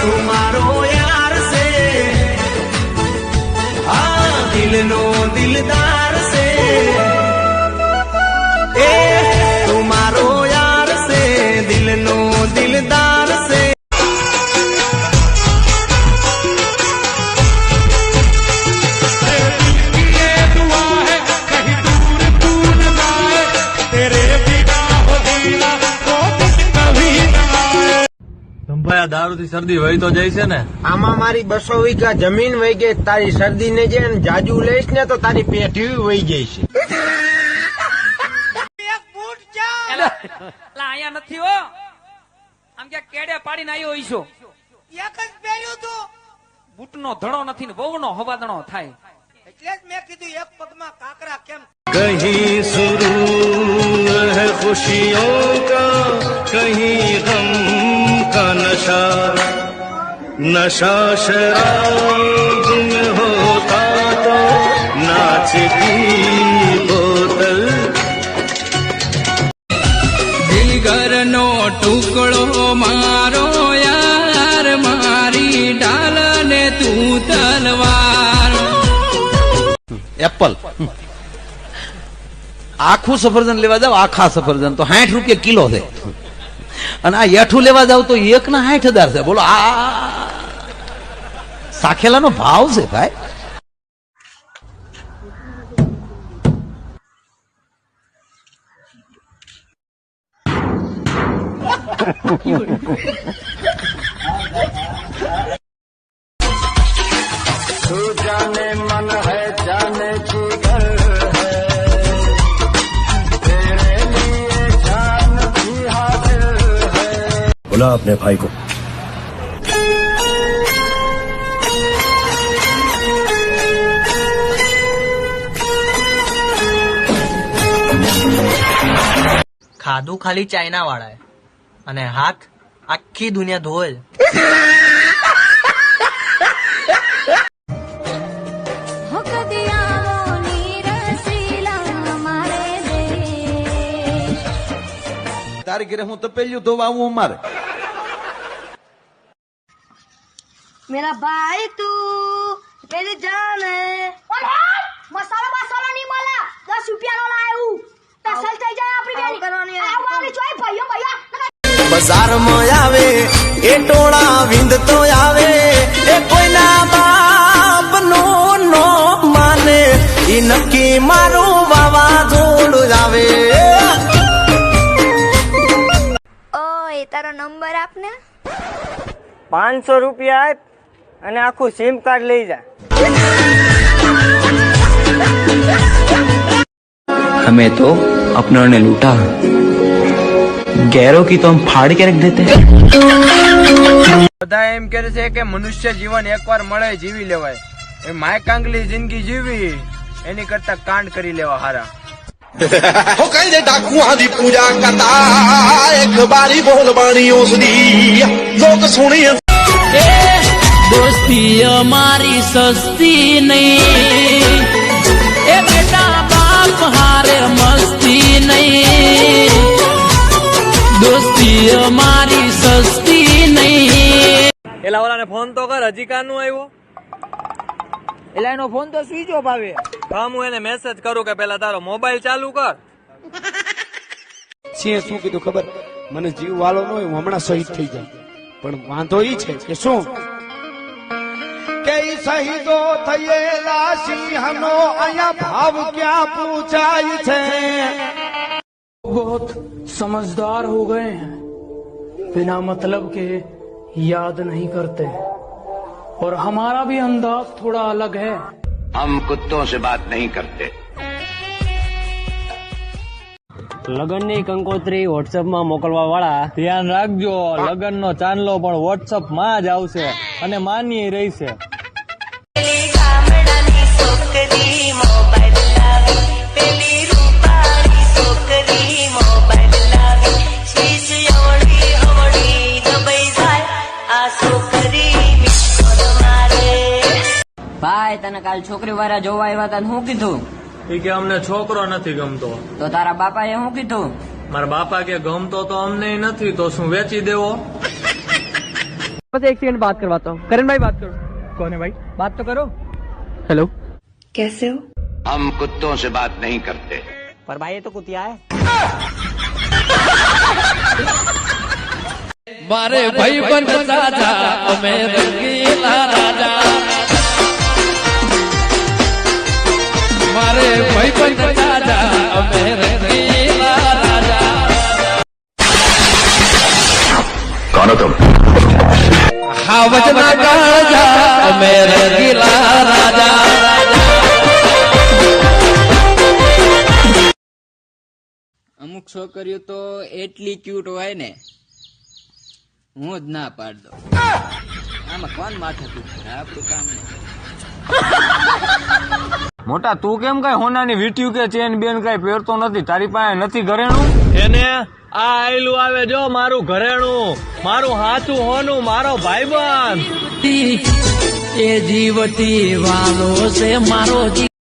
तुम्हारो यार से हाँ दिल नो दिलदार से ए तुम्हारो यार से दिल नो दिलदार से દારૂ થી શરદી વહી તો જાય છે ને આમાં મારી 200 વીઘા જમીન વહી ગઈ તારી શરદી ને જે જાજુ લઈશ ને તો તારી પેઢી વહી જાય છે અહીંયા નથી હો આમ ક્યાં કેડે પાડીને આવ્યો ઈશો એક જ પહેર્યું તું બૂટનો ધડો નથી ને વહુનો હવાદણો થાય એટલે જ મેં કીધું એક પગમાં કાકરા કેમ कहीं सुरूर है खुशियों का कहीं गम का नशा नशा शराब में होता तो नाचती बोतल દિલગરનો ટુકડો મારો યાર મારી ઢાલ ને તું તલવાર એપલ આખું સફરજન લેવા જાવ આખા સફરજન તો 60 રૂપિયા કિલો છે અને આ એઠું લેવા જાવ તો 1 ના 60,000 છે બોલો આ સાખેલાનો ભાવ છે ભાઈ तू जाने मन है जाने जिगर है तेरे लिए जान भी हाजिर है बुला अपने भाई को ખાધું ખાલી ચાઇના વાળાએ અને હાથ આખી દુનિયા ધોય તારી ઘરે હું તપેલ્યું ધોવા આવું અમારે मेरा भाई तू मेरी जान है मसाला मसाला नहीं माला 10 रुपया नो लाया हूँ पैसा થઈ જાય આપણી કરવાની આવવાની જોઈ ભાઈઓ ભૈયા બજાર માં આવે એ ટોળા વિંદ તો આવે એ કોઈના બાપ નો નો માને ઈ નક્કી મારું વાવાઝોડું આવે ઓય તારો નંબર આપને 500 રૂપિયા આપ અને આખું સિમ કાર્ડ લઈ જા हमें तो अपनों ने लूटा गैरों की तो हम फाड़ के रख देते બધા એમ કહે છે કે મનુષ્ય જીવન એકવાર મળે જીવી લેવાય એ માયકાંગલી જિંદગી જીવી એની કરતા કાંડ કરી લેવા હારા हो कहीं दे डाकुआं दी पूजा करता एक बारी बोल बाणी उसदी लोग सुनिए દોસ્તી અમારી સસ્તી નહીં એ બેટા બાપ હારે મસ્તી નહીં દોસ્તી અમારી સસ્તી નહીં એલા ઓલાને ફોન તો કર હજી કાનું આવ્યો એલા એનો ફોન તો સ્વિચ ઓફ આવે હું એને મેસેજ કરું કે પેલા તારો મોબાઈલ ચાલુ કર સિંહે શું કીધું ખબર મને જીવ વાલો ન હોય હું હમણાં શહીદ થઈ જાય પણ વાંધો ઈ છે કે શું કે શહીદો થયેલા સિંહનો અહીંયા ભાવ ક્યાં પૂછાય છે बहुत समझदार हो गए हैं बिना मतलब के याद नहीं करते और हमारा भी अंदाज थोड़ा अलग है हम कुत्तों से बात नहीं करते લગન ની કંકોત્રી વોટ્સએપ માં મોકલવા વાળા ધ્યાન રાખજો લગન નો ચાંદલો પણ વોટ્સઅપ માં જ આવશે અને માની રહેશે ભાઈ તને કાલ છોકરી વાળા જોવા આવ્યા હતા શું કીધું એ કે અમને છોકરો નથી ગમતો તો તારા બાપા એ શું કીધું મારા બાપા કે ગમતો તો અમને નથી તો શું વેચી દેવો बस एक सेकंड बात करवाता हूँ। करण भाई बात करो। कौन है भाई? बात तो करो। हेलो, कैसे हो? हम कुत्तों से बात नहीं करते। पर भाई ये तो कुतिया है। मारे भाई बन राजा मैं रंगीला राजा, मारे भाई बन राजा मैं रंगीला राजा। कौन हो तुम? हाँ वजना राजा मैं रंगीला राजा। અમુક છોકરીઓ તો એટલી ક્યુટ હોય ને, હું જ ના પાડ દઉં. આમાં કોણ માથું દુખે? આપણું કામ નહીં. મોટા તું કેમ કઈ હોનાની વીટ્યું કે ચેન બેન કઈ પહેરતો નથી? તારી પાસે નથી ઘરેણું? એને આ આયલું આવે જો મારું ઘરેણું, મારું હાચું હોનું, મારો ભાઈબંધ. એ જીવતી વાલો છે મારો